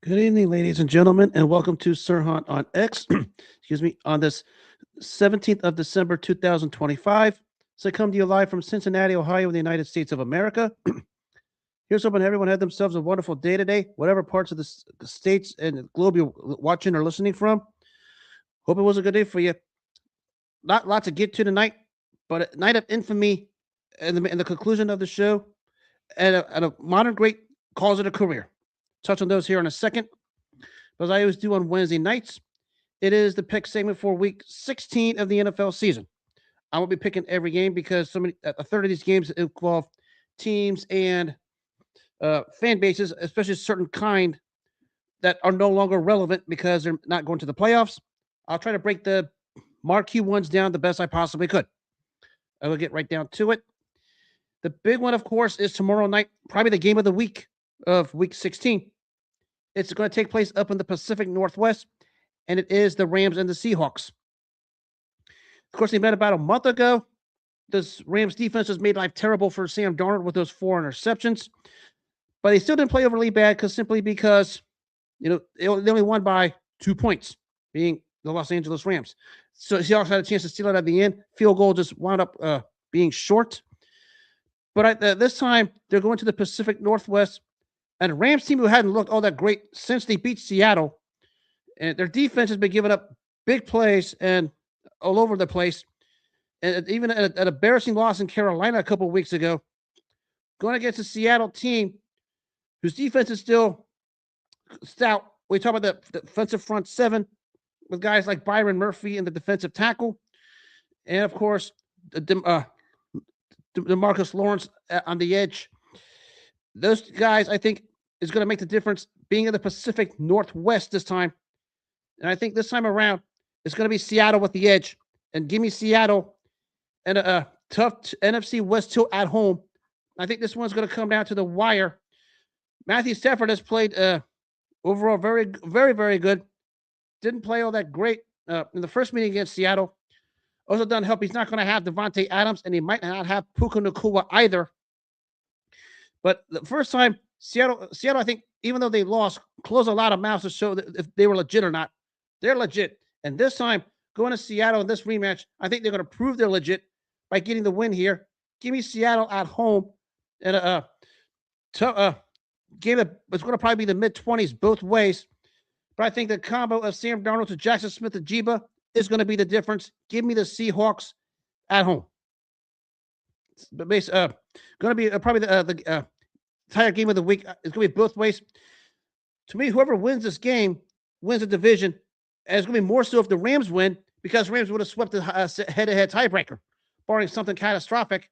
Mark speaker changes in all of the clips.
Speaker 1: Good evening, ladies and gentlemen, and welcome to Sirhan on X. Excuse me, on this 17th of December 2025. So I come to you live from Cincinnati, Ohio, in the United States of America. Here's hoping everyone had themselves a wonderful day today, whatever parts of the states and the globe you're watching or listening from. Hope it was a good day for you. Not lots to get to tonight, but a night of infamy and the conclusion of the show, and a modern great calls it a career. Touch on those here in a second. As I always do on Wednesday nights, it is the pick segment for week 16 of the NFL season. I won't be picking every game because a third of these games involve teams and fan bases, especially a certain kind that are no longer relevant because they're not going to the playoffs. I'll try to break the marquee ones down the best I possibly could. I will get right down to it. The big one, of course, is tomorrow night, probably the game of the week of week 16. It's going to take place up in the Pacific Northwest, and it is the Rams and the Seahawks. Of course, they met about a month ago. This Rams defense has made life terrible for Sam Darnold with those 4 interceptions, but they still didn't play overly bad simply because they only won by 2 points, being the Los Angeles Rams. So Seahawks had a chance to steal it at the end. Field goal just wound up being short. But this time, they're going to the Pacific Northwest. And the Rams team, who hadn't looked all that great since they beat Seattle, and their defense has been giving up big plays and all over the place. And even at an embarrassing loss in Carolina a couple of weeks ago, going against a Seattle team whose defense is still stout. We talk about the defensive front 7 with guys like Byron Murphy in the defensive tackle. And, of course, DeMarcus Lawrence on the edge. Those guys, I think, is going to make the difference being in the Pacific Northwest this time. And I think this time around, it's going to be Seattle with the edge. And give me Seattle and a tough NFC West tilt at home. I think this one's going to come down to the wire. Matthew Stafford has played overall very, very, very good. Didn't play all that great in the first meeting against Seattle. Also doesn't help. He's not going to have Devontae Adams, and he might not have Puka Nacua either. But the first time, Seattle, I think, even though they lost, closed a lot of mouths to show that if they were legit or not. They're legit. And this time, going to Seattle in this rematch, I think they're going to prove they're legit by getting the win here. Give me Seattle at home in a game that's going to probably be the mid-20s both ways. But I think the combo of Sam Darnold to Jackson Smith-Njigba is going to be the difference. Give me the Seahawks at home. But going to be probably the entire game of the week. It's going to be both ways. To me, whoever wins this game wins the division. And it's going to be more so if the Rams win, because Rams would have swept the head-to-head tiebreaker, barring something catastrophic.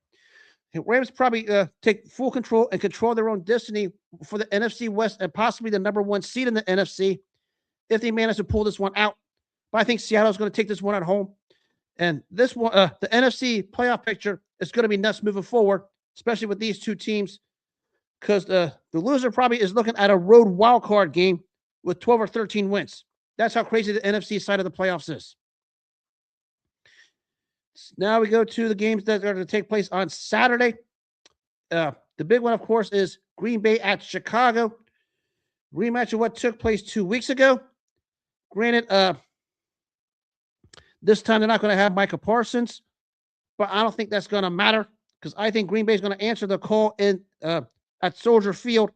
Speaker 1: Rams probably take full control and control their own destiny for the NFC West and possibly the number 1 seed in the NFC if they manage to pull this one out. But I think Seattle's going to take this one at home. And this one, the NFC playoff picture is going to be nuts moving forward, especially with these two teams, because the loser probably is looking at a road wild card game with 12 or 13 wins. That's how crazy the NFC side of the playoffs is. Now we go to the games that are going to take place on Saturday. The big one, of course, is Green Bay at Chicago. Rematch of what took place 2 weeks ago. Granted, this time they're not going to have Micah Parsons, but I don't think that's going to matter because I think Green Bay is going to answer the call at Soldier Field.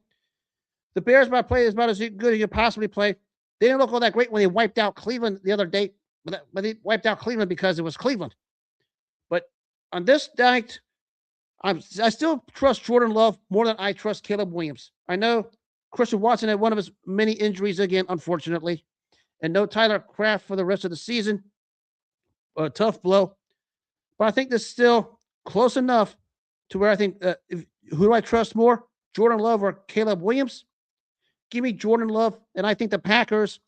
Speaker 1: The Bears might play about as good as you possibly play. They didn't look all that great when they wiped out Cleveland the other day, but they wiped out Cleveland because it was Cleveland. But on this night, I still trust Jordan Love more than I trust Caleb Williams. I know Christian Watson had one of his many injuries again, unfortunately, and no Tyler Kraft for the rest of the season. A tough blow. But I think this is still close enough to where I think who do I trust more, Jordan Love or Caleb Williams? Give me Jordan Love, and I think the Packers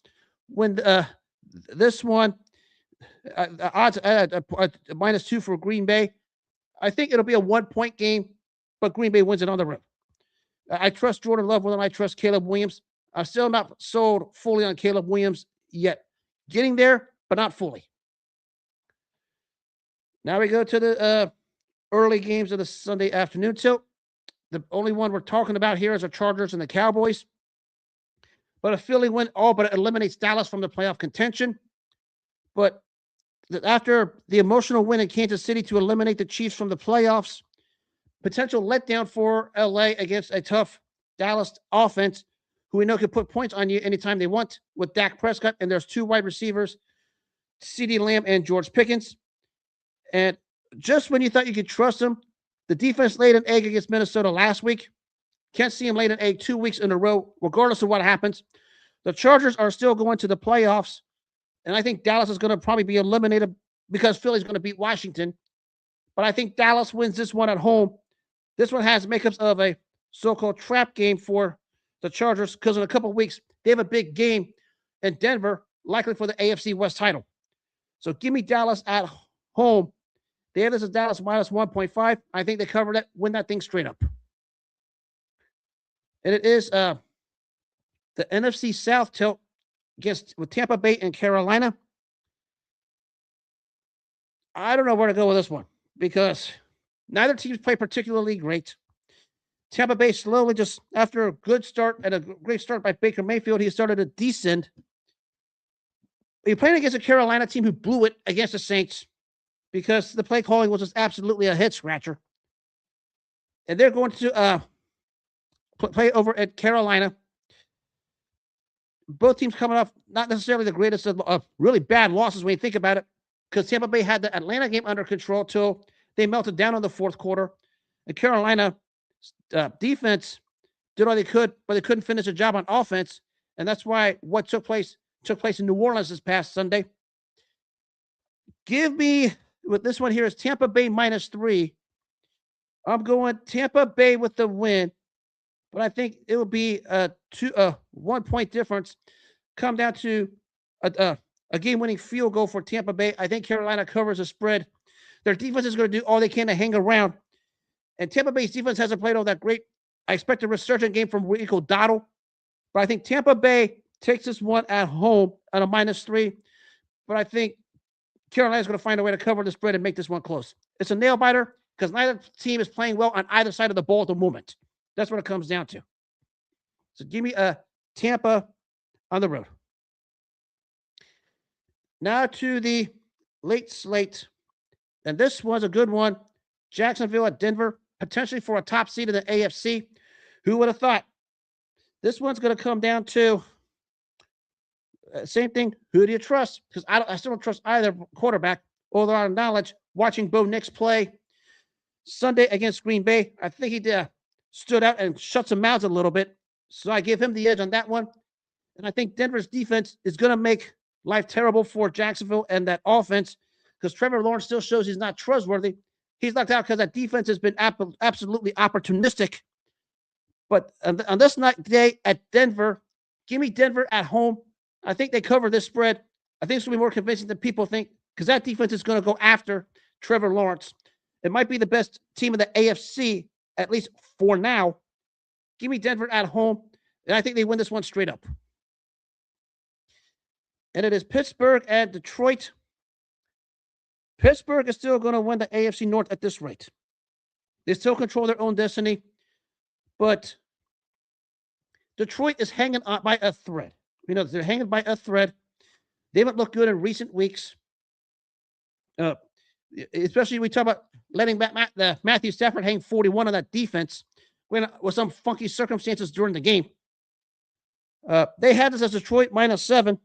Speaker 1: win this one. Odds -2 for Green Bay. I think it'll be a 1-point game, but Green Bay wins it on the road. I trust Jordan Love more than I trust Caleb Williams. I'm still not sold fully on Caleb Williams yet. Getting there, but not fully. Now we go to the early games of the Sunday afternoon tilt. The only one we're talking about here is the Chargers and the Cowboys. But a Philly win all but it eliminates Dallas from the playoff contention. But after the emotional win in Kansas City to eliminate the Chiefs from the playoffs, potential letdown for LA against a tough Dallas offense who we know can put points on you anytime they want with Dak Prescott. And there's 2 wide receivers, CeeDee Lamb and George Pickens. And just when you thought you could trust them, the defense laid an egg against Minnesota last week. Can't see them laid an egg 2 weeks in a row, regardless of what happens. The Chargers are still going to the playoffs. And I think Dallas is going to probably be eliminated because Philly's going to beat Washington. But I think Dallas wins this one at home. This one has makeups of a so-called trap game for the Chargers because in a couple of weeks, they have a big game in Denver, likely for the AFC West title. So give me Dallas at home. They have this as Dallas minus 1.5. I think they cover that, win that thing straight up. And it is the NFC South tilt with Tampa Bay and Carolina. I don't know where to go with this one because neither teams play particularly great. Tampa Bay slowly, just after a good start and a great start by Baker Mayfield, he started to descend. You're playing against a Carolina team who blew it against the Saints because the play calling was just absolutely a head scratcher. And they're going to play over at Carolina. Both teams coming off not necessarily the greatest of really bad losses when you think about it, because Tampa Bay had the Atlanta game under control till they melted down in the fourth quarter. And Carolina defense did all they could, but they couldn't finish the job on offense. And that's why what took place in New Orleans this past Sunday. Give me, with this one here is Tampa Bay -3. I'm going Tampa Bay with the win, but I think it will be a 1-point difference. Come down to a game-winning field goal for Tampa Bay. I think Carolina covers the spread. Their defense is going to do all they can to hang around. And Tampa Bay's defense hasn't played all that great. I expect a resurgent game from Rico Dottle. But I think Tampa Bay takes this one at home at a -3. But I think Carolina's going to find a way to cover the spread and make this one close. It's a nail-biter because neither team is playing well on either side of the ball at the moment. That's what it comes down to. So give me a Tampa on the road. Now to the late slate. And this was a good one. Jacksonville at Denver, potentially for a top seed in the AFC. Who would have thought? This one's going to come down to same thing. Who do you trust? Because I still don't trust either quarterback. Although our knowledge, watching Bo Nix play Sunday against Green Bay, I think he stood out and shut some mouths a little bit. So I give him the edge on that one. And I think Denver's defense is going to make life terrible for Jacksonville and that offense because Trevor Lawrence still shows he's not trustworthy. He's knocked out because that defense has been absolutely opportunistic. But on this day at Denver, give me Denver at home. I think they cover this spread. I think it's going to be more convincing than people think because that defense is going to go after Trevor Lawrence. It might be the best team in the AFC, at least for now. Give me Denver at home, and I think they win this one straight up. And it is Pittsburgh and Detroit. Pittsburgh is still going to win the AFC North at this rate. They still control their own destiny, but Detroit is hanging on by a thread. You know, they're hanging by a thread. They haven't looked good in recent weeks. Especially we talk about letting Matthew Stafford hang 41 on that defense with some funky circumstances during the game. They had this as Detroit -7,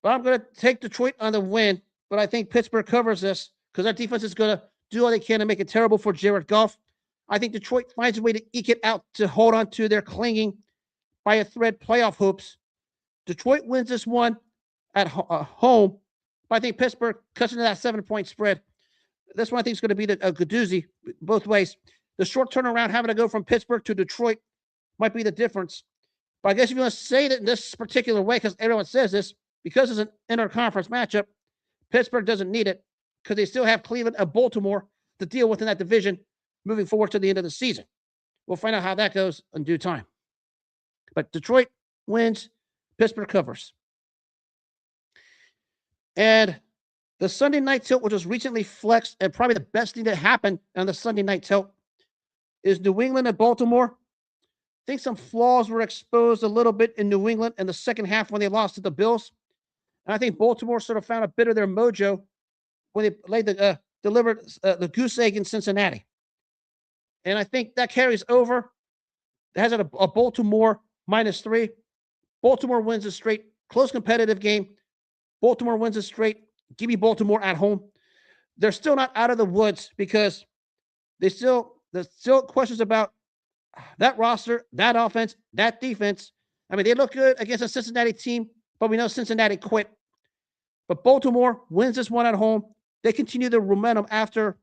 Speaker 1: but I'm going to take Detroit on the win. But I think Pittsburgh covers this because that defense is going to do all they can to make it terrible for Jared Goff. I think Detroit finds a way to eke it out to hold on to their clinging by a thread playoff hopes. Detroit wins this one at home, but I think Pittsburgh cuts into that 7-point spread. This one I think is going to be a good doozy both ways. The short turnaround having to go from Pittsburgh to Detroit might be the difference. But I guess if you want to say it in this particular way, because everyone says this, because it's an interconference matchup, Pittsburgh doesn't need it because they still have Cleveland and Baltimore to deal with in that division moving forward to the end of the season. We'll find out how that goes in due time. But Detroit wins, Pittsburgh covers. And the Sunday night tilt, which was recently flexed, and probably the best thing that happened on the Sunday night tilt, is New England and Baltimore. I think some flaws were exposed a little bit in New England in the second half when they lost to the Bills. And I think Baltimore sort of found a bit of their mojo when they delivered the goose egg in Cincinnati. And I think that carries over. It has a Baltimore -3. Baltimore wins a straight, close competitive game. Baltimore wins a straight. Give me Baltimore at home. They're still not out of the woods because there's still questions about that roster, that offense, that defense. I mean, they look good against a Cincinnati team, but we know Cincinnati quit. But Baltimore wins this one at home. They continue their momentum after,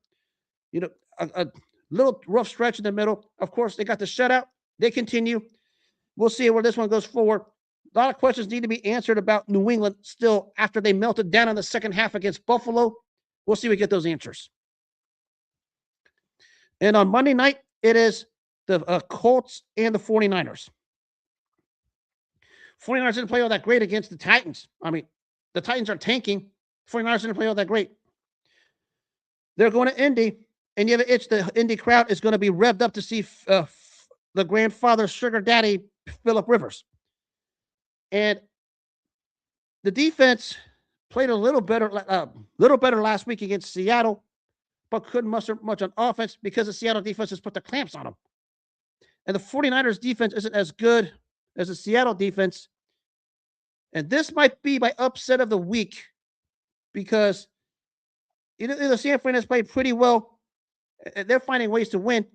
Speaker 1: a little rough stretch in the middle. Of course, they got the shutout. They continue. We'll see where this one goes forward. A lot of questions need to be answered about New England still after they melted down in the second half against Buffalo. We'll see if we get those answers. And on Monday night, it is the Colts and the 49ers. 49ers didn't play all that great against the Titans. I mean, the Titans are tanking. 49ers didn't play all that great. They're going to Indy, and you have an itch. The Indy crowd is going to be revved up to see the grandfather sugar daddy, Phillip Rivers. And the defense played a little better last week against Seattle, but couldn't muster much on offense because the Seattle defense has put the clamps on them. And the 49ers defense isn't as good as the Seattle defense. And this might be my upset of the week because the San Fran has played pretty well. They're finding ways to win.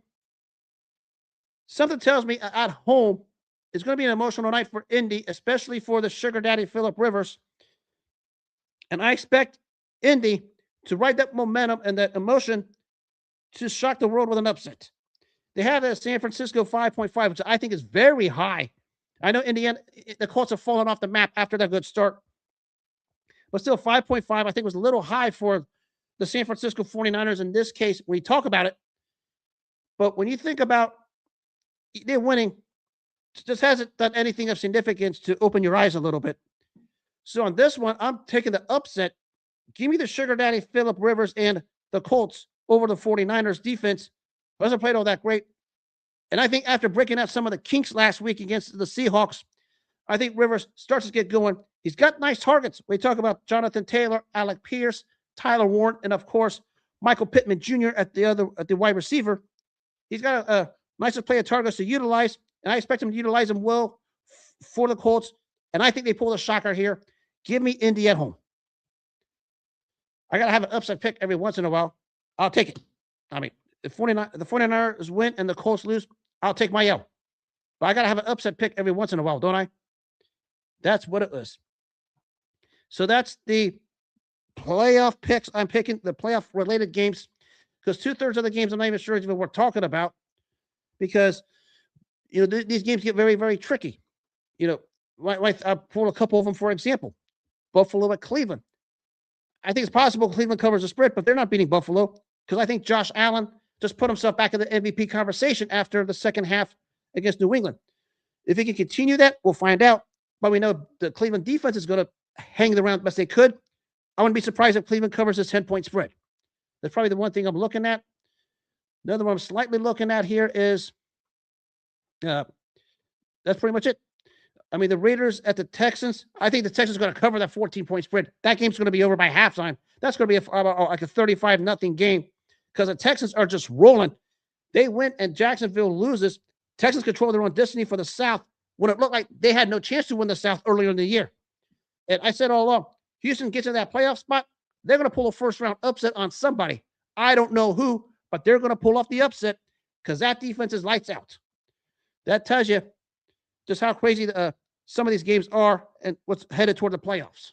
Speaker 1: Something tells me at home it's going to be an emotional night for Indy, especially for the sugar daddy Phillip Rivers. And I expect Indy to ride that momentum and that emotion to shock the world with an upset. They have a San Francisco 5.5, which I think is very high. I know the Colts have fallen off the map after that good start. But still, 5.5, I think was a little high for the San Francisco 49ers in this case when you talk about it. But when you think about they're winning, it just hasn't done anything of significance to open your eyes a little bit. So on this one, I'm taking the upset. Give me the sugar daddy Phillip Rivers and the Colts over the 49ers defense. Hasn't played all that great. And I think after breaking out some of the kinks last week against the Seahawks, I think Rivers starts to get going. He's got nice targets. We talk about Jonathan Taylor, Alec Pierce, Tyler Warren, and of course, Michael Pittman Jr. at the wide receiver. He's got a nice play of targets to utilize, and I expect him to utilize them well for the Colts. And I think they pull a shocker here. Give me Indy at home. I got to have an upset pick every once in a while. I'll take it. I mean, if the 49ers win and the Colts lose, I'll take my L. But I got to have an upset pick every once in a while, don't I? That's what it is. So that's the playoff picks. I'm picking the playoff-related games because 2/3 of the games I'm not even sure even we're talking about because, these games get very, very tricky. I pulled a couple of them, for example. Buffalo at Cleveland. I think it's possible Cleveland covers the spread, but they're not beating Buffalo because I think Josh Allen just put himself back in the MVP conversation after the second half against New England. If he can continue that, we'll find out. But we know the Cleveland defense is going to hang around best they could. I wouldn't be surprised if Cleveland covers this 10-point spread. That's probably the one thing I'm looking at. Another one I'm slightly looking at here is that's pretty much it. I mean, the Raiders at the Texans, I think the Texans are going to cover that 14-point spread. That game's going to be over by halftime. That's going to be like a 35-0 game because the Texans are just rolling. They win and Jacksonville loses. Texans control their own destiny for the South when it looked like they had no chance to win the South earlier in the year. And I said all along, Houston gets in that playoff spot, they're going to pull a first-round upset on somebody. I don't know who, but they're going to pull off the upset because that defense is lights out. That tells you just how crazy some of these games are and what's headed toward the playoffs.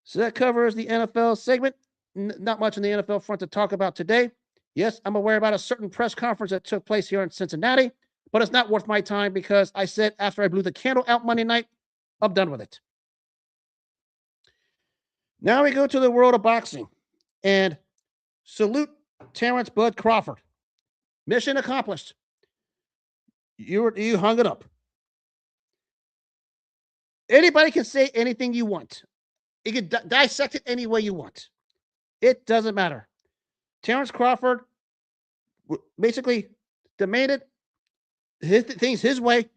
Speaker 1: So that covers the NFL segment. Not much on the NFL front to talk about today. Yes, I'm aware about a certain press conference that took place here in Cincinnati, but it's not worth my time because I said after I blew the candle out Monday night, I'm done with it. Now we go to the world of boxing and salute Terence Bud Crawford. Mission accomplished. You hung it up. Anybody can say anything you want. You can dissect it any way you want. It doesn't matter. Terence Crawford basically demanded things his way.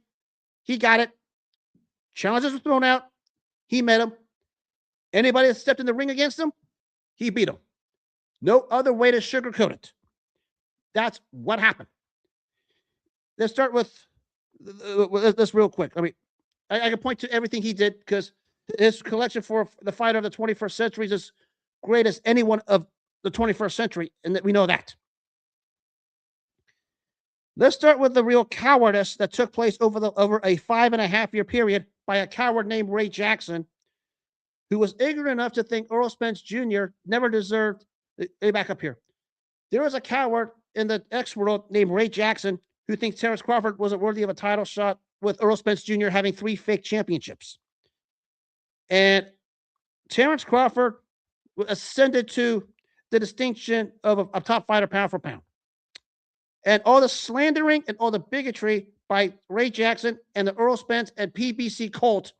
Speaker 1: He got it. Challenges were thrown out. He met him. Anybody that stepped in the ring against him, he beat him. No other way to sugarcoat it. That's what happened. Let's start with this real quick. I mean, I can point to everything he did because his collection for the fighter of the 21st century is as great as anyone of the 21st century, and that we know that. Let's start with the real cowardice that took place over a 5.5-year period by a coward named Ray Jackson, who was ignorant enough to think Earl Spence Jr. never deserved. Let me back up here. There was a coward in the X world named Ray Jackson who thinks Terence Crawford wasn't worthy of a title shot with Earl Spence Jr. having 3 fake championships. And Terence Crawford ascended to the distinction of a top fighter pound for pound. And all the slandering and all the bigotry by Ray Jackson and the Earl Spence and PBC cult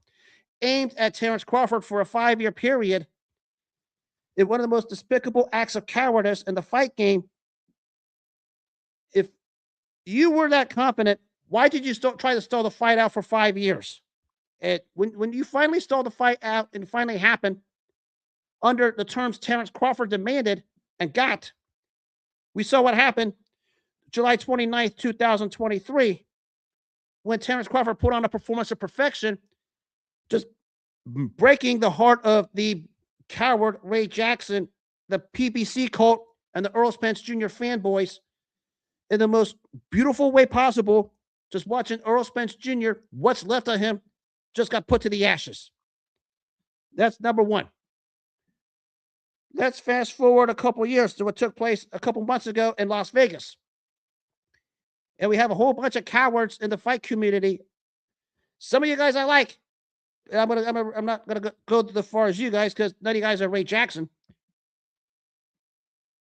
Speaker 1: aimed at Terence Crawford for a 5-year period is one of the most despicable acts of cowardice in the fight game. If you were that confident, why did you try to stall the fight out for 5 years? And when you finally stalled the fight out and finally happened under the terms Terence Crawford demanded and got, we saw what happened July 29th, 2023, when Terence Crawford put on a performance of perfection, just breaking the heart of the coward Ray Jackson, the PBC cult, and the Earl Spence Jr. fanboys in the most beautiful way possible. Just watching Earl Spence Jr., what's left of him, just got put to the ashes. That's number one. Let's fast forward a couple years to what took place a couple months ago in Las Vegas. And we have a whole bunch of cowards in the fight community. Some of you guys I like. I'm not gonna go as far as you guys because none of you guys are Ray Jackson,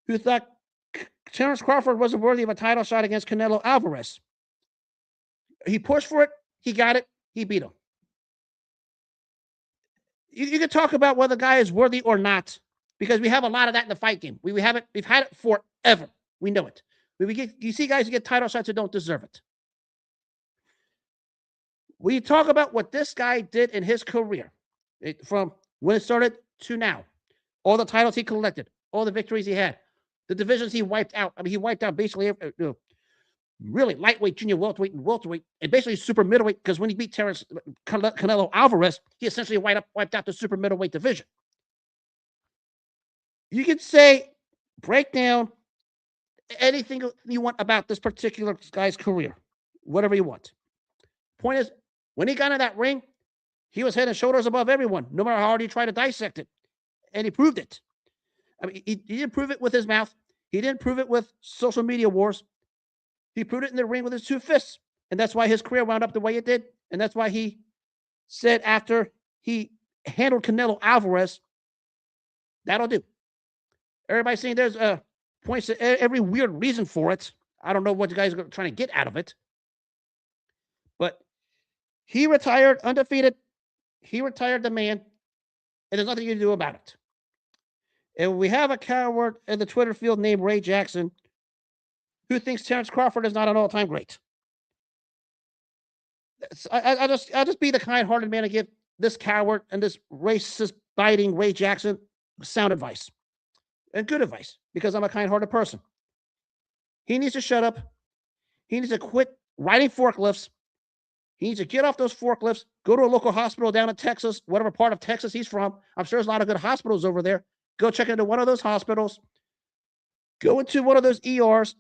Speaker 1: who thought Terence Crawford wasn't worthy of a title shot against Canelo Alvarez. He pushed for it. He got it. He beat him. You can talk about whether the guy is worthy or not, because we have a lot of that in the fight game. We've had it forever. We know it. You see guys who get title shots who don't deserve it. We talk about what this guy did in his career, from when it started to now, all the titles he collected, all the victories he had, the divisions he wiped out. I mean, he wiped out basically really lightweight, junior welterweight, and welterweight, and basically super middleweight, because when he beat Canelo Alvarez, he essentially wiped out the super middleweight division. You could say, break down anything you want about this particular guy's career, whatever you want. Point is, when he got in that ring, he was head and shoulders above everyone, no matter how hard he tried to dissect it. And he proved it. I mean, he didn't prove it with his mouth. He didn't prove it with social media wars. He proved it in the ring with his 2 fists. And that's why his career wound up the way it did. And that's why he said after he handled Canelo Alvarez, that'll do. Everybody's saying there's points to every weird reason for it. I don't know what you guys are trying to get out of it. But he retired undefeated. He retired the man. And there's nothing you can do about it. And we have a coward in the Twitter field named Ray Jackson who thinks Terence Crawford is not an all-time great. I'll just be the kind-hearted man and give this coward and this racist, biting Ray Jackson sound advice. And good advice, because I'm a kind-hearted person. He needs to shut up. He needs to quit riding forklifts. He needs to get off those forklifts, go to a local hospital down in Texas, whatever part of Texas he's from. I'm sure there's a lot of good hospitals over there. Go check into one of those hospitals. Go into one of those ERs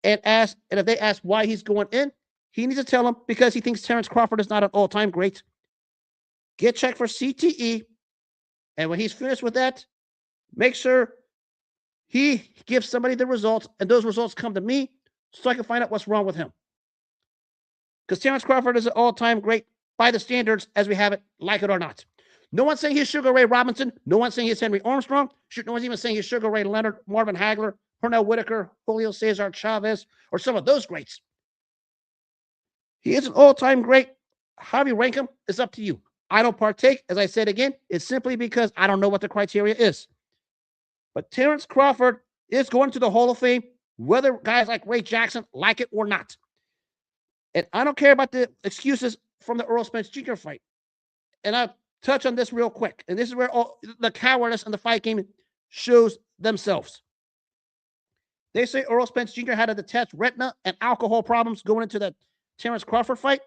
Speaker 1: and ask. And if they ask why he's going in, he needs to tell them because he thinks Terence Crawford is not an all-time great. Get checked for CTE. And when he's finished with that, make sure he gives somebody the results, and those results come to me so I can find out what's wrong with him. because Terence Crawford is an all-time great by the standards as we have it, like it or not. No one's saying he's Sugar Ray Robinson. No one's saying he's Henry Armstrong. No one's even saying he's Sugar Ray Leonard, Marvin Hagler, Pernell Whitaker, Julio Cesar Chavez, or some of those greats. He is an all-time great. How you rank him is up to you. I don't partake. As I said again, it's simply because I don't know what the criteria is. But Terence Crawford is going to the Hall of Fame, whether guys like Ray Jackson like it or not. And I don't care about the excuses from the Earl Spence Jr. fight. And I'll touch on this real quick. And this is where all the cowardice in the fight game shows themselves. They say Earl Spence Jr. had a detached retina and alcohol problems going into that Terence Crawford fight.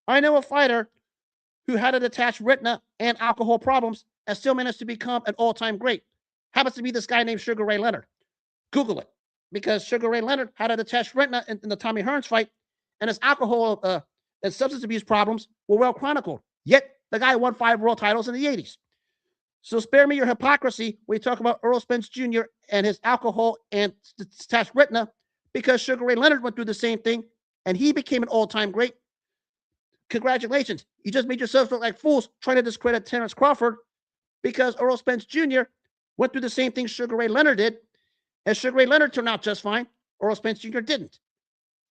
Speaker 1: I know a fighter who had a detached retina and alcohol problems and still managed to become an all-time great. Happens to be this guy named Sugar Ray Leonard. Google it, because Sugar Ray Leonard had a detached retina in the Tommy Hearns fight, and his alcohol and substance abuse problems were well chronicled. Yet the guy won 5 world titles in the 80s. So spare me your hypocrisy when you talk about Earl Spence Jr. and his alcohol and detached retina, because Sugar Ray Leonard went through the same thing, and he became an all-time great. Congratulations. You just made yourselves look like fools trying to discredit Terence Crawford, because Earl Spence Jr. went through the same thing Sugar Ray Leonard did, and Sugar Ray Leonard turned out just fine. Earl Spence Jr. didn't.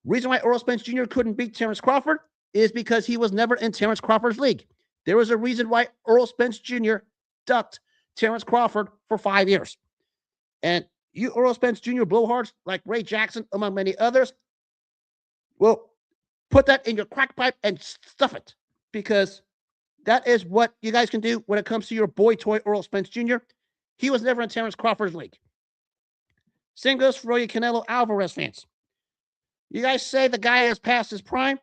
Speaker 1: Reason why Earl Spence Jr. couldn't beat Terence Crawford is because he was never in Terence Crawford's league. There was a reason why Earl Spence Jr. ducked Terence Crawford for 5 years. And you Earl Spence Jr. blowhards like Ray Jackson, among many others, well, put that in your crack pipe and stuff it, because that is what you guys can do when it comes to your boy toy Earl Spence Jr. He was never in Terence Crawford's league. Same goes for all you Canelo Alvarez fans. You guys say the guy has passed his prime.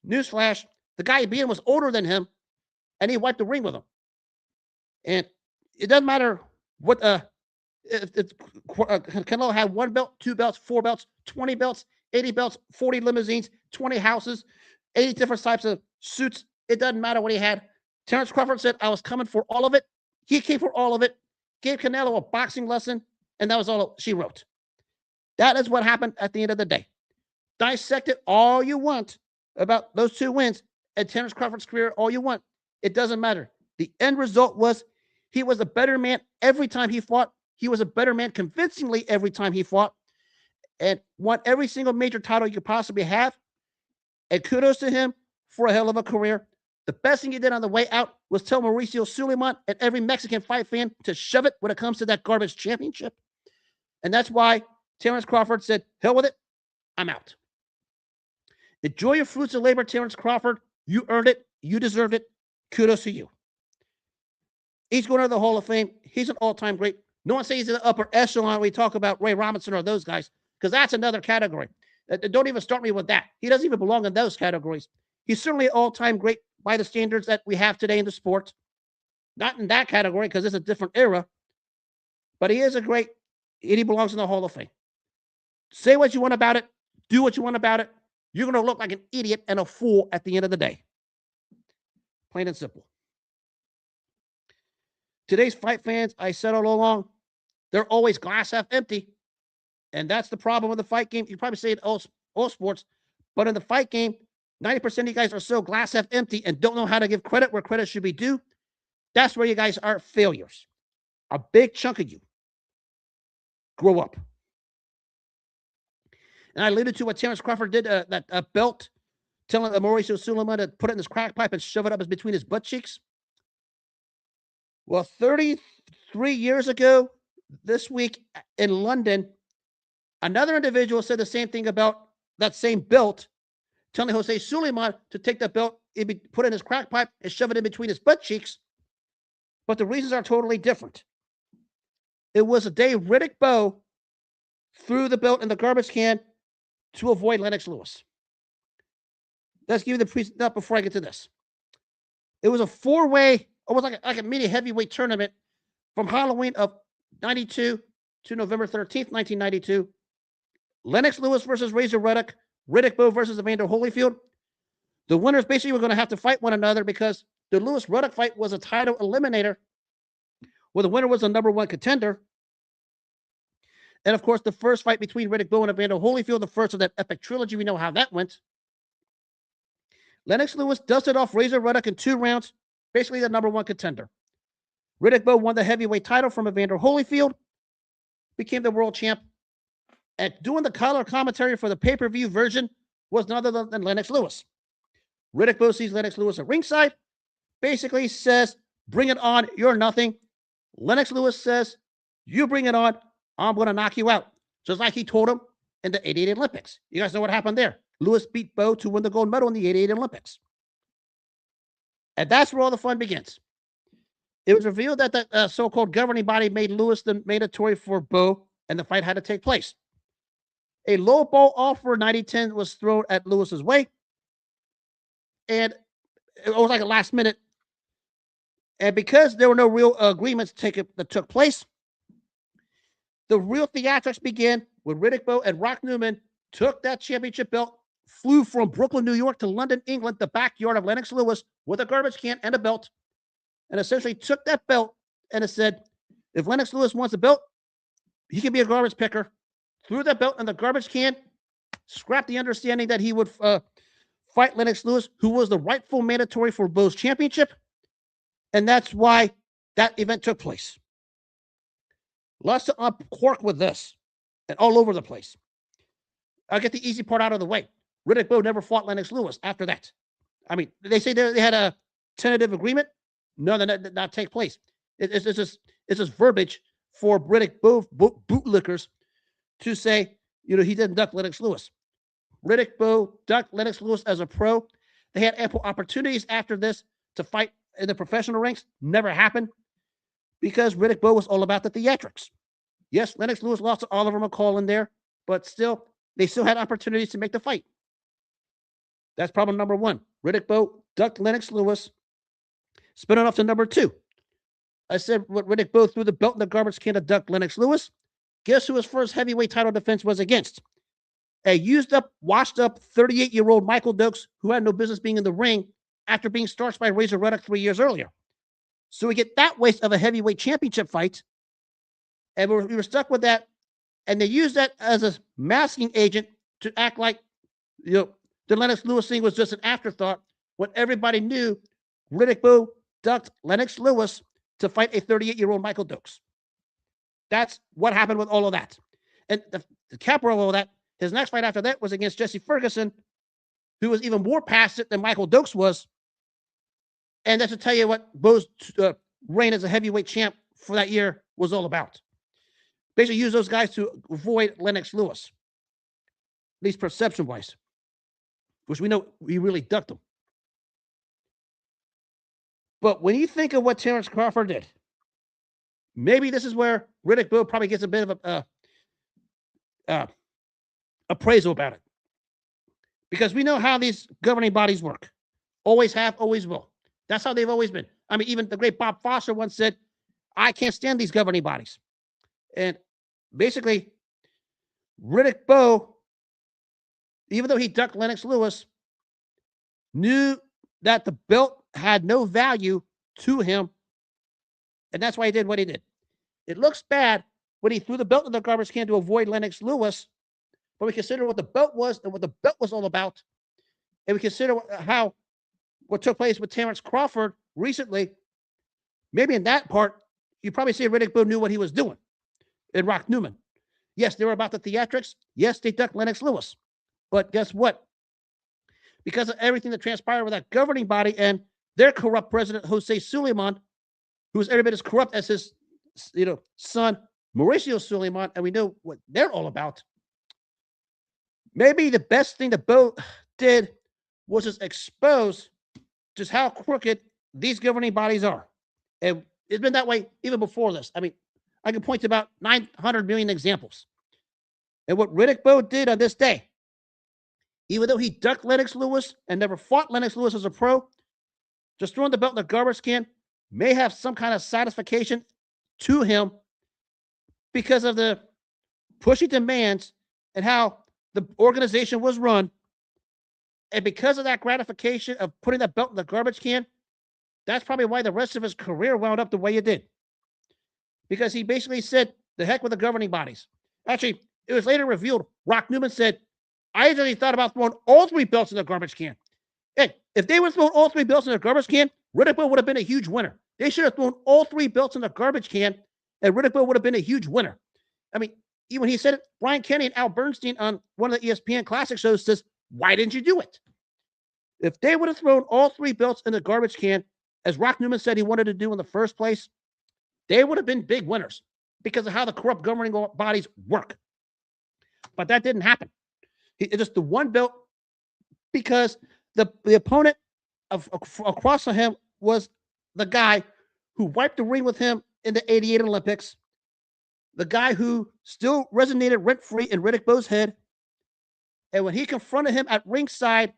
Speaker 1: Newsflash, the guy he beat him was older than him, and he wiped the ring with him. And it doesn't matter what if Canelo had 1 belt, 2 belts, 4 belts, 20 belts, 80 belts, 40 limousines, 20 houses, 80 different types of suits. It doesn't matter what he had. Terence Crawford said, I was coming for all of it. He came for all of it, gave Canelo a boxing lesson, and that was all she wrote. That is what happened at the end of the day. Dissect it all you want about those 2 wins and Terence Crawford's career all you want. It doesn't matter. The end result was he was a better man every time he fought. He was a better man convincingly every time he fought, and won every single major title you could possibly have. And kudos to him for a hell of a career. The best thing he did on the way out was tell Mauricio Suleiman and every Mexican fight fan to shove it when it comes to that garbage championship. And that's why Terence Crawford said, hell with it, I'm out. Enjoy your fruits of labor, Terence Crawford. You earned it. You deserved it. Kudos to you. He's going to the Hall of Fame. He's an all-time great. No one says he's in the upper echelon when we talk about Ray Robinson or those guys, because that's another category. Don't even start me with that. He doesn't even belong in those categories. He's certainly an all-time great by the standards that we have today in the sport. Not in that category, because it's a different era. But he is a great, and he belongs in the Hall of Fame. Say what you want about it. Do what you want about it. You're going to look like an idiot and a fool at the end of the day. Plain and simple. Today's fight fans, I said all along, they're always glass half empty. And that's the problem with the fight game. You probably say it all sports, but in the fight game, 90% of you guys are so glass half empty and don't know how to give credit where credit should be due. That's where you guys are failures. A big chunk of you. Grow up. And I alluded to what Terence Crawford did, that belt, telling Mauricio Suleiman to put it in his crack pipe and shove it up between his butt cheeks. Well, 33 years ago, this week in London, another individual said the same thing about that same belt, telling Jose Suleiman to take that belt, put it in his crack pipe, and shove it in between his butt cheeks. But the reasons are totally different. It was a day Riddick Bowe threw the belt in the garbage can to avoid Lennox Lewis. Let's give you the pre-up before I get to this. It was a 4-way, almost like a mini heavyweight tournament from Halloween of 92 to November 13th, 1992. Lennox Lewis versus Razor Riddick, Riddick Bowe versus Evander Holyfield. The winners basically were going to have to fight one another because the Lewis-Riddick fight was a title eliminator, where the winner was the #1 contender. And, of course, the first fight between Riddick Bowe and Evander Holyfield, the first of that epic trilogy, we know how that went. Lennox Lewis dusted off Razor Ruddock in 2 rounds, basically the #1 contender. Riddick Bowe won the heavyweight title from Evander Holyfield, became the world champ, and doing the color commentary for the pay-per-view version was none other than Lennox Lewis. Riddick Bowe sees Lennox Lewis at ringside, basically says, "Bring it on, you're nothing." Lennox Lewis says, "You bring it on, I'm going to knock you out." Just like he told him in the '88 Olympics. You guys know what happened there. Lewis beat Bowe to win the gold medal in the '88 Olympics. And that's where all the fun begins. It was revealed that the so-called governing body made Lewis the mandatory for Bowe, and the fight had to take place. A low ball offer 90-10 was thrown at Lewis's way, and it was like a last minute. And because there were no real agreements that took place, the real theatrics began when Riddick Bowe and Rock Newman took that championship belt, flew from Brooklyn, New York to London, England, the backyard of Lennox Lewis, with a garbage can and a belt, and essentially took that belt and it said, if Lennox Lewis wants a belt, he can be a garbage picker. Threw that belt in the garbage can, scrapped the understanding that he would fight Lennox Lewis, who was the rightful mandatory for Bowe's championship, and that's why that event took place. Lots to uncork with this, and all over the place. I'll get the easy part out of the way. Riddick Bowe never fought Lennox Lewis after that. I mean, they say they had a tentative agreement. No, that did not take place. It's just verbiage for Riddick Bowe bootlickers to say, he didn't duck Lennox Lewis. Riddick Bowe ducked Lennox Lewis as a pro. They had ample opportunities after this to fight in the professional ranks. Never happened because Riddick Bowe was all about the theatrics. Yes, Lennox Lewis lost to Oliver McCall in there, but still, they still had opportunities to make the fight. That's problem number 1. Riddick Bowe ducked Lennox Lewis. Spinning off to number 2. I said Riddick Bowe threw the belt in the garbage can to duck Lennox Lewis. Guess who his first heavyweight title defense was against? A used up, washed up 38-year-old Michael Dokes who had no business being in the ring after being starched by Razor Ruddock 3 years earlier. So we get that waste of a heavyweight championship fight, and we were stuck with that, and they used that as a masking agent to act like, the Lennox Lewis thing was just an afterthought when everybody knew Riddick Bowe ducked Lennox Lewis to fight a 38-year-old Michael Dokes. That's what happened with all of that. And the cap of all of that, his next fight after that was against Jesse Ferguson, who was even more past it than Michael Dokes was. And that's to tell you what Bowe's reign as a heavyweight champ for that year was all about. Basically use those guys to avoid Lennox Lewis, at least perception-wise, which we know he really ducked him. But when you think of what Terence Crawford did, maybe this is where Riddick Bowe probably gets a bit of appraisal about it. Because we know how these governing bodies work. Always have, always will. That's how they've always been. I mean, even the great Bob Foster once said, I can't stand these governing bodies. And basically, Riddick Bowe, even though he ducked Lennox Lewis, knew that the belt had no value to him, and that's why he did what he did. It looks bad when he threw the belt in the garbage can to avoid Lennox Lewis, but we consider what the belt was and what the belt was all about, and we consider what took place with Terence Crawford recently. Maybe in that part, you probably say Riddick Bowe knew what he was doing. And Rock Newman, yes, they were about the theatrics. Yes, they ducked Lennox Lewis, but guess what? Because of everything that transpired with that governing body and their corrupt president, Jose Suleiman, who was every bit as corrupt as his, son, Mauricio Suleiman, and we know what they're all about. Maybe the best thing that Bowe did was just expose just how crooked these governing bodies are. And it's been that way even before this. I mean, I can point to about 900 million examples. And what Riddick Bowe did on this day, even though he ducked Lennox Lewis and never fought Lennox Lewis as a pro, just throwing the belt in the garbage can may have some kind of satisfaction to him because of the pushy demands and how the organization was run. And because of that gratification of putting that belt in the garbage can, that's probably why the rest of his career wound up the way it did. Because he basically said, the heck with the governing bodies. Actually, it was later revealed, Rock Newman said, I actually thought about throwing all 3 belts in the garbage can. Hey, If they would have thrown all three belts in the garbage can, Riddick Bowe would have been a huge winner. They should have thrown all three belts in the garbage can, and Riddick Bowe would have been a huge winner. I mean, even he said it, Brian Kenny and Al Bernstein on one of the ESPN Classic shows says, why didn't you do it? If they would have thrown all three belts in the garbage can, as Rock Newman said he wanted to do in the first place, they would have been big winners because of how the corrupt governing bodies work. But that didn't happen. It's just the one belt because the opponent across from him was the guy who wiped the ring with him in the 88 Olympics, the guy who still resonated rent-free in Riddick Bowe's head. And when he confronted him at ringside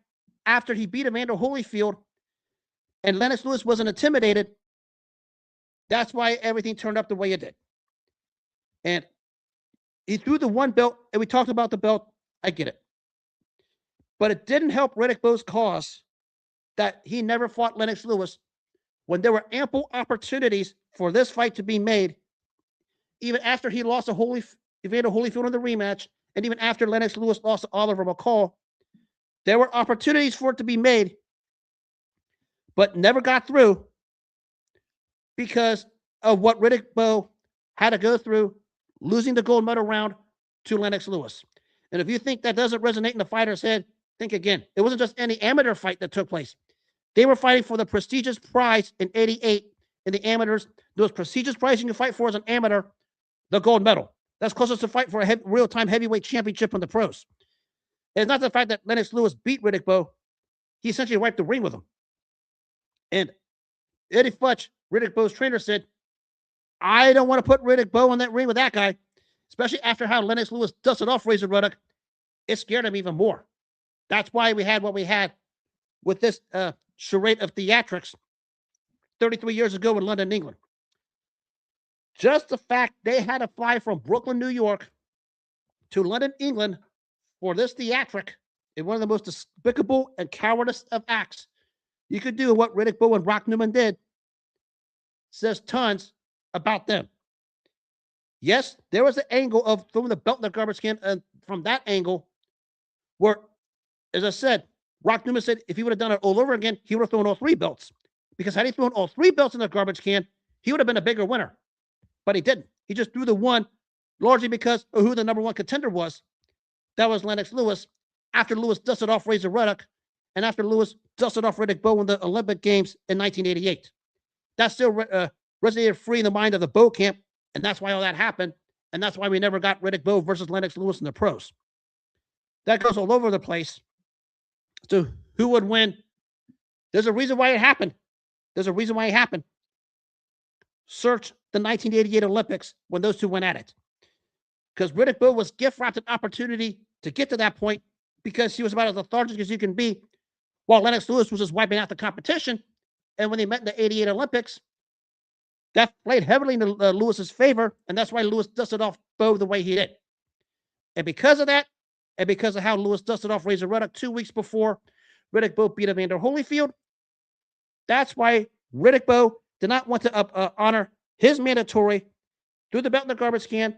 Speaker 1: after he beat Evander Holyfield and Lennox Lewis wasn't intimidated, that's why everything turned up the way it did. And he threw the one belt, and we talked about the belt. I get it. But it didn't help Riddick Bowe's cause that he never fought Lennox Lewis when there were ample opportunities for this fight to be made, even after he lost to Evander Holyfield in the rematch, and even after Lennox Lewis lost to Oliver McCall. There were opportunities for it to be made, but never got through because of what Riddick Bowe had to go through, losing the gold medal round to Lennox Lewis. And if you think that doesn't resonate in the fighter's head, think again. It wasn't just any amateur fight that took place. They were fighting for the prestigious prize in 88 in the amateurs. Those prestigious prize you can fight for as an amateur, the gold medal. That's closest to fight for a real-time heavyweight championship in the pros. And it's not the fact that Lennox Lewis beat Riddick Bowe. He essentially wiped the ring with him. And Eddie Futch, Riddick Bowe's trainer, said, I don't want to put Riddick Bowe in that ring with that guy, especially after how Lennox Lewis dusted off Razor Ruddock. It scared him even more. That's why we had what we had with this charade of theatrics 33 years ago in London, England. Just the fact they had to fly from Brooklyn, New York to London, England for this theatric in one of the most despicable and cowardice of acts you could do, what Riddick Bowe and Rock Newman did, says tons about them. Yes, there was an angle of throwing the belt in the garbage can, and from that angle, where, as I said, Rock Newman said if he would have done it all over again, he would have thrown all three belts. Because had he thrown all three belts in the garbage can, he would have been a bigger winner. But he didn't. He just threw the one, largely because of who the number one contender was. That was Lennox Lewis, after Lewis dusted off Razor Ruddock, and after Lewis dusted off Riddick Bowe in the Olympic Games in 1988. That still resonated free in the mind of the Bowe camp, and that's why all that happened, and that's why we never got Riddick Bowe versus Lennox Lewis in the pros. That goes all over the place. So who would win? There's a reason why it happened. There's a reason why it happened. Search the 1988 Olympics when those two went at it. Because Riddick Bowe was gift-wrapped an opportunity to get to that point because he was about as lethargic as you can be, while Lennox Lewis was just wiping out the competition. And when they met in the 88 Olympics, that played heavily in Lewis's favor, and that's why Lewis dusted off Bowe the way he did. And because of that, and because of how Lewis dusted off Razor Ruddock 2 weeks before Riddick Bowe beat Evander Holyfield, that's why Riddick Bowe did not want to honor his mandatory, threw the belt in the garbage can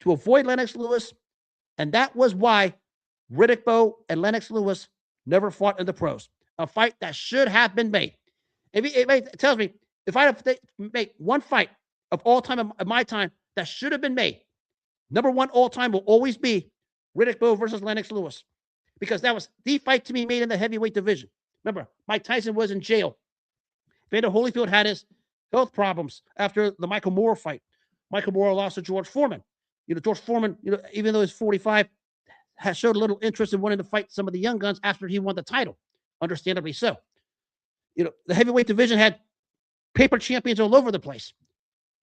Speaker 1: to avoid Lennox Lewis, and that was why Riddick Bowe and Lennox Lewis never fought in the pros. A fight that should have been made. It tells me if I have to make one fight of all time of my time that should have been made, number one all time will always be Riddick Bowe versus Lennox Lewis, because that was the fight to be made in the heavyweight division. Remember, Mike Tyson was in jail. Evander Holyfield had his health problems after the Michael Moore fight. Michael Moore lost to George Foreman. George Foreman, even though he's 45, has showed a little interest in wanting to fight some of the young guns after he won the title. Understandably so. The heavyweight division had paper champions all over the place.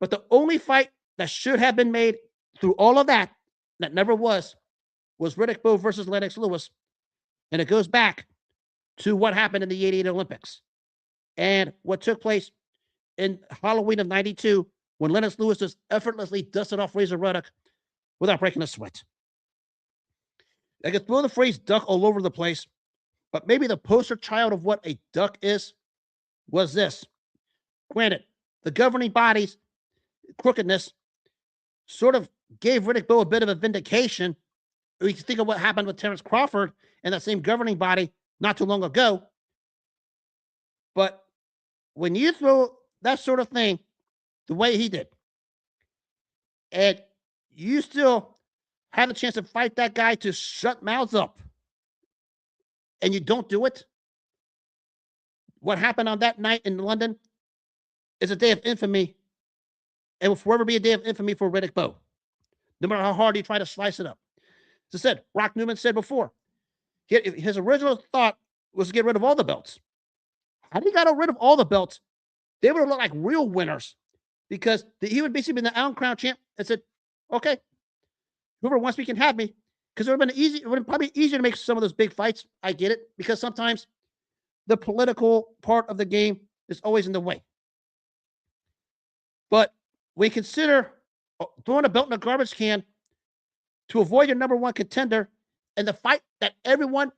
Speaker 1: But the only fight that should have been made through all of that never was Riddick Bowe versus Lennox Lewis. And it goes back to what happened in the 88 Olympics and what took place in Halloween of 92 when Lennox Lewis just effortlessly dusted off Razor Ruddock without breaking a sweat. I could throw the phrase duck all over the place, but maybe the poster child of what a duck is was this. Granted, the governing body's crookedness sort of gave Riddick Bowe a bit of a vindication. We can think of what happened with Terence Crawford and that same governing body not too long ago. But when you throw that sort of thing the way he did, and you still have a chance to fight that guy to shut mouths up, and you don't do it, what happened on that night in London is a day of infamy, and will forever be a day of infamy for Riddick Bowe, no matter how hard you try to slice it up. As I said, Rock Newman said before, his original thought was to get rid of all the belts. Had he got rid of all the belts, they would have looked like real winners, because he would basically be the Crown champ and said, okay, whoever wants me can have me. Because it would have been easy. It would have probably easier to make some of those big fights. I get it, because sometimes the political part of the game is always in the way. But when you consider throwing a belt in a garbage can to avoid your number one contender, and the fight that everyone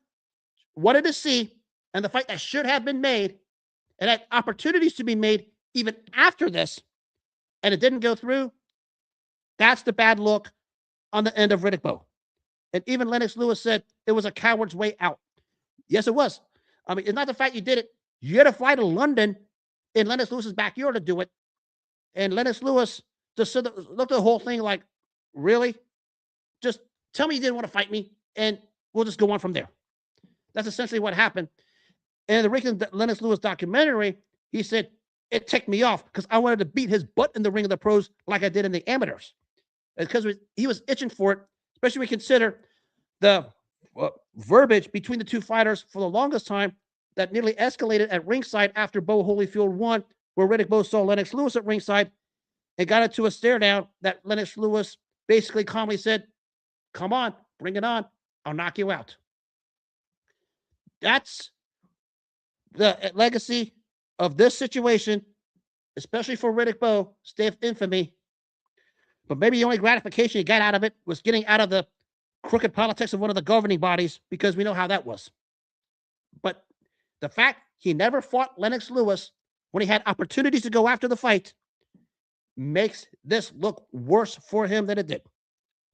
Speaker 1: wanted to see, and the fight that should have been made, and had opportunities to be made even after this, and it didn't go through, that's the bad look on the end of Riddick Bowe. And even Lennox Lewis said it was a coward's way out. Yes, it was. I mean, it's not the fact you did it. You had to fly to London in Lennox Lewis's backyard to do it. And Lennox Lewis just looked at the whole thing like, really? Just tell me you didn't want to fight me, and we'll just go on from there. That's essentially what happened. And in the Rick and Lennox Lewis documentary, he said, it ticked me off because I wanted to beat his butt in the ring of the pros like I did in the amateurs. Because he was itching for it, especially when we consider the verbiage between the two fighters for the longest time that nearly escalated at ringside after Bowe Holyfield won, where Riddick Bowe saw Lennox Lewis at ringside and got into a stare down that Lennox Lewis basically calmly said, come on, bring it on. I'll knock you out. That's the legacy of this situation, especially for Riddick Bowe, stay of infamy. But maybe the only gratification he got out of it was getting out of the crooked politics of one of the governing bodies, because we know how that was. But the fact he never fought Lennox Lewis when he had opportunities to go after the fight makes this look worse for him than it did.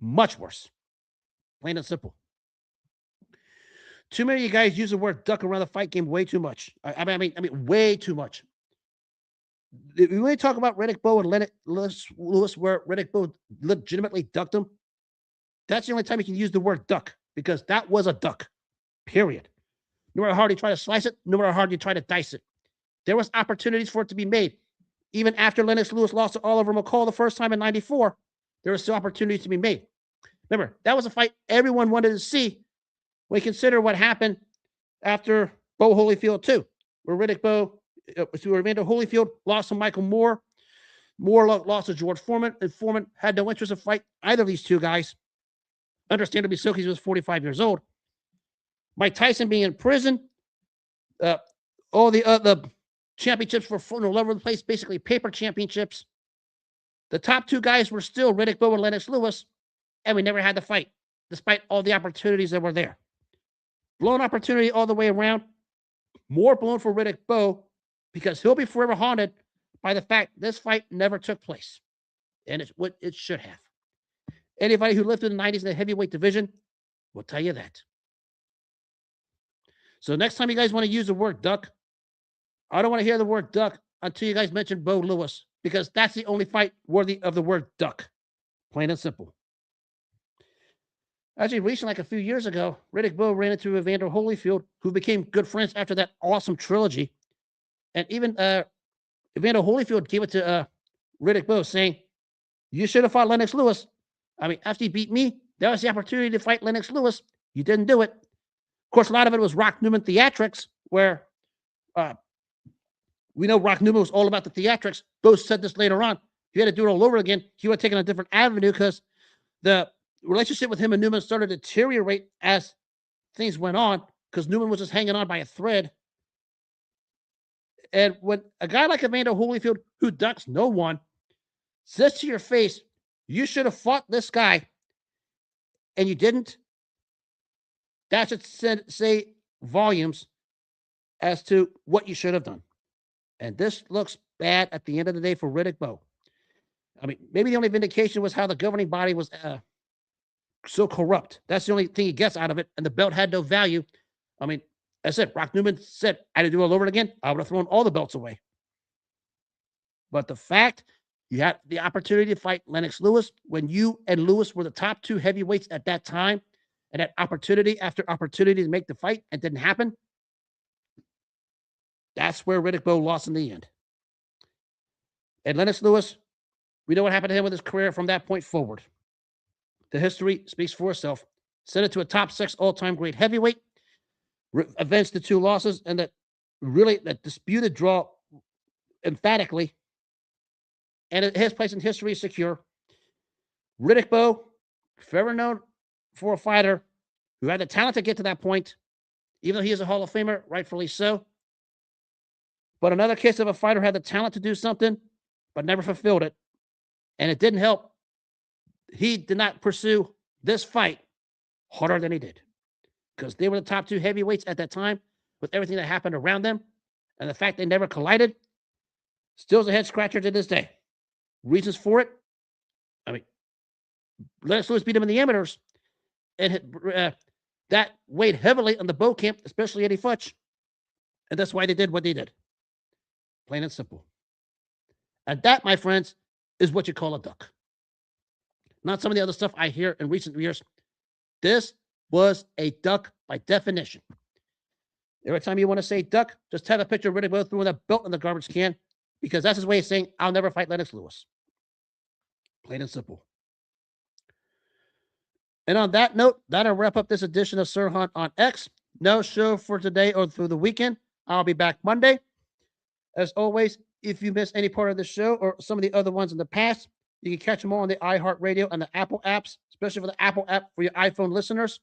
Speaker 1: Much worse. Plain and simple. Too many of you guys use the word duck around the fight game way too much. I mean, way too much. We really talk about Riddick Bowe and Lennox Lewis, where Riddick Bowe legitimately ducked him. That's the only time you can use the word duck, because that was a duck, period. No matter how hard you try to slice it, no matter how hard you try to dice it. There was opportunities for it to be made. Even after Lennox Lewis lost to Oliver McCall the first time in '94, there were still opportunities to be made. Remember, that was a fight everyone wanted to see when you consider what happened after Bowe Holyfield 2, where Riddick Bowe, Evander Holyfield lost to Michael Moore. Moore lost to George Foreman, and Foreman had no interest in fight either of these two guys. Understandably so, because he was 45 years old. Mike Tyson being in prison, all the championships were all over the place, basically paper championships. The top two guys were still Riddick Bowe and Lennox Lewis, and we never had the fight, despite all the opportunities that were there. Blown opportunity all the way around. More blown for Riddick Bowe, because he'll be forever haunted by the fact this fight never took place. And it's what it should have. Anybody who lived in the 90s in the heavyweight division will tell you that. So next time you guys want to use the word duck, I don't want to hear the word duck until you guys mention Bowe-Lewis, because that's the only fight worthy of the word duck. Plain and simple. Actually, recently, like a few years ago, Riddick Bowe ran into Evander Holyfield, who became good friends after that awesome trilogy. And even Evander Holyfield gave it to Riddick Bowe, saying, you should have fought Lennox Lewis. I mean, after you beat me, there was the opportunity to fight Lennox Lewis. You didn't do it. Of course, a lot of it was Rock Newman theatrics, where we know Rock Newman was all about the theatrics. Bowe said this later on. If he had to do it all over again, he would have taken a different avenue, because the relationship with him and Newman started to deteriorate as things went on, because Newman was just hanging on by a thread. And when a guy like Evander Holyfield, who ducks no one, says to your face, you should have fought this guy, and you didn't, that should say volumes as to what you should have done. And this looks bad at the end of the day for Riddick Bowe. I mean, maybe the only vindication was how the governing body was so corrupt. That's the only thing he gets out of it, and the belt had no value. I mean, As I said, Brock Newman said, I had to do it all over again. I would have thrown all the belts away. But the fact you had the opportunity to fight Lennox Lewis when you and Lewis were the top two heavyweights at that time, and had opportunity after opportunity to make the fight and didn't happen, that's where Riddick Bowe lost in the end. And Lennox Lewis, we know what happened to him with his career from that point forward. The history speaks for itself. Sent it to a top 6 all-time great heavyweight, avenged the 2 losses, and that disputed draw emphatically, and his place in history is secure. Riddick Bowe, forever known for a fighter who had the talent to get to that point, even though he is a Hall of Famer, rightfully so. But another case of a fighter who had the talent to do something, but never fulfilled it. And it didn't help. He did not pursue this fight harder than he did, because they were the top 2 heavyweights at that time with everything that happened around them. And the fact they never collided still is a head scratcher to this day. Reasons for it? I mean, Lennox Lewis beat him in the amateurs, and that weighed heavily on the Bowe camp, especially Eddie Futch. And that's why they did what they did. Plain and simple. And that, my friends, is what you call a duck. Not some of the other stuff I hear in recent years. This was a duck by definition. Every time you want to say duck, just have a picture of Riddick Bowe throwing that belt in the garbage can, because that's his way of saying, I'll never fight Lennox Lewis. Plain and simple. And on that note, that'll wrap up this edition of Sir Hunt on X. No show for today or through the weekend. I'll be back Monday. As always, if you missed any part of the show or some of the other ones in the past, you can catch them all on the iHeartRadio and the Apple apps, especially for the Apple app for your iPhone listeners,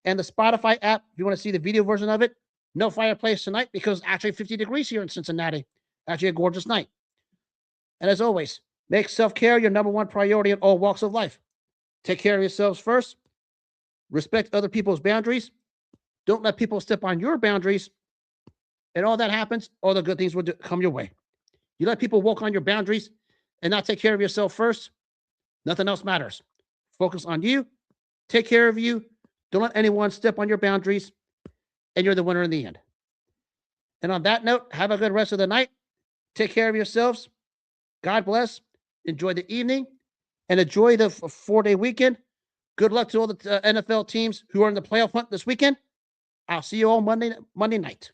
Speaker 1: and the Spotify app if you want to see the video version of it. No fireplace tonight because it's actually 50 degrees here in Cincinnati. Actually a gorgeous night. And as always, make self-care your number one priority in all walks of life. Take care of yourselves first. Respect other people's boundaries. Don't let people step on your boundaries. And all that happens, all the good things will come your way. You let people walk on your boundaries and not take care of yourself first, nothing else matters. Focus on you. Take care of you. Don't let anyone step on your boundaries, and you're the winner in the end. And on that note, have a good rest of the night. Take care of yourselves. God bless. Enjoy the evening, and enjoy the 4-day weekend. Good luck to all the NFL teams who are in the playoff hunt this weekend. I'll see you all Monday night.